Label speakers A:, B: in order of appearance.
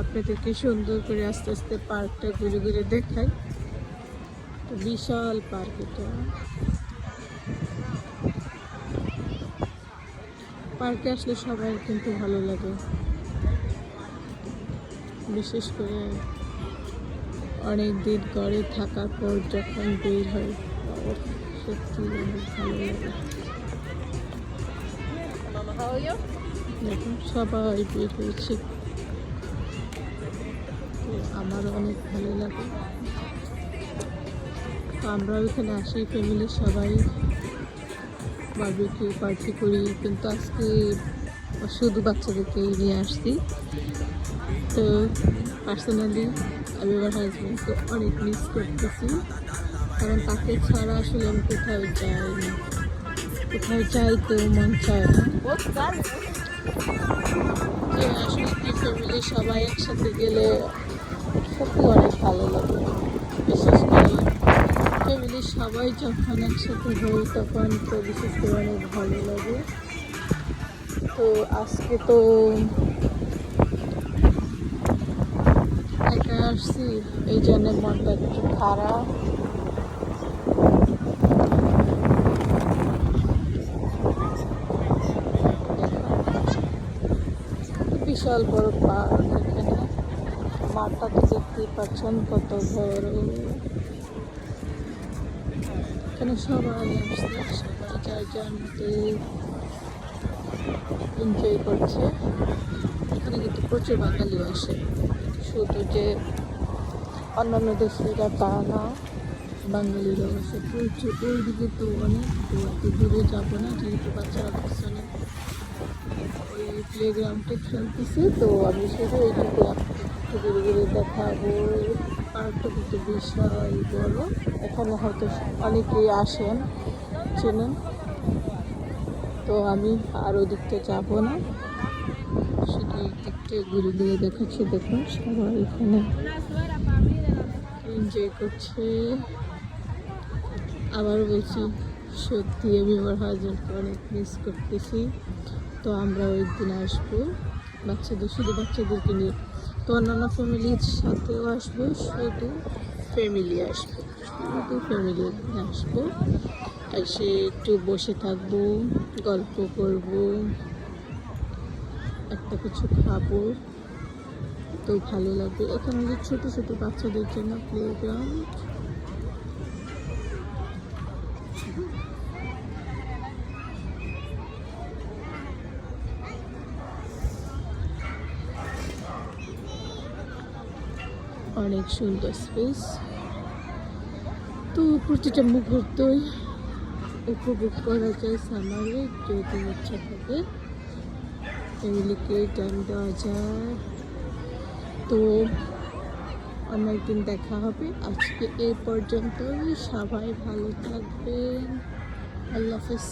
A: আপনাদেরকে সুন্দর করে আস্তে আস্তে পার্কটা ঘুরে ঘুরে দেখাই। বিশাল পার্ক এটা। পার্কে আসলে সবার কিন্তু ভালো লাগে, বিশেষ করে অনেক দিন ঘরে থাকার পর যখন বের হয় সত্যি অনেক ভালো লাগে। দেখুন সবাই বের হয়েছে, আমারও অনেক ভালো লাগে। তো আমরাও এখানে আসি, ফ্যামিলির সবাই বারবিকিউ পার্টি করি, কিন্তু আজকে শুধু বাচ্চাদেরকে নিয়ে আসছি। তো পার্সোনালি আমি আমার হাজব্যান্ডকে অনেক মিস করতেছি, কারণ তাকে ছাড়া আসলে আমি কোথাও যাই না, কোথাও যাইতেও মন চায় না। যে আসলে কি ফ্যামিলির সবাই একসাথে গেলে সত্যি অনেক ভালো লাগে। বিশেষ করে ফ্যামিলির সবাই যখন একসাথে হই তখন তো বিশেষ করে অনেক ভালো লাগে। তো আজকে তো একা আসছি, এই জন্য মনটা একটু খারাপ। বিশাল বড় পার্ক, এখানে মাঠটা তো দেখতেই পাচ্ছেন কত বড়। এখানে সবাই আসছে, সবাই যার যার মতো এনজয় করছে। এখানে কিন্তু প্রচুর বাঙালিও আসে, শুধু যে অন্যান্য দেশেরা তা না, বাঙালিরাও আসে প্রচুর। ওইদিকে তো অনেক, তো এত দূরে যাবো না যেহেতু বাচ্চারা পিছনে ওই প্লেগ্রাউন্ডে খেলতেছে। তো আমি শুধু ওইটুকু একটু ঘুরে ঘুরে দেখাবো। পার্কটা কিন্তু বিশাল বড়, এখানে হয়তো অনেকেই আসেন, চেনেন। তো আমি আর ওই দিকটা যাবো না, শুধু এই দিকটা ঘুরে ঘুরে দেখাচ্ছি। দেখুন সবাই এখানে এনজয় করছে। আবার বলছি, সত্যি আমি আমার হাজব্যান্ডকে অনেক মিস করতেছি। তো আমরা ওই দিন আসবো বাচ্চাদের, শুধু বাচ্চাদেরকে নিয়ে। তো অন্যান্য ফ্যামিলির সাথেও আসবো, শুধু ফ্যামিলি আসবো, শুধু ফ্যামিলি আসবো। এসে একটু বসে থাকবো, গল্প করব, একটা কিছু খাবো, তো ভালো লাগবে। এখানে যে ছোটো ছোটো বাচ্চাদের জন্য প্লেগ্রাউন্ড, অনেক সুন্দর স্পেস। তো প্রতিটা মুহূর্তই উপভোগ করা যায় সামারে, যদি ইচ্ছা থাকে ফ্যামিলিকে টাইম দেওয়া যায়। তো অন্য একদিন দেখা হবে। আজকে এই পর্যন্তই, সবাই ভালো থাকবেন, আল্লাহ হাফেজ।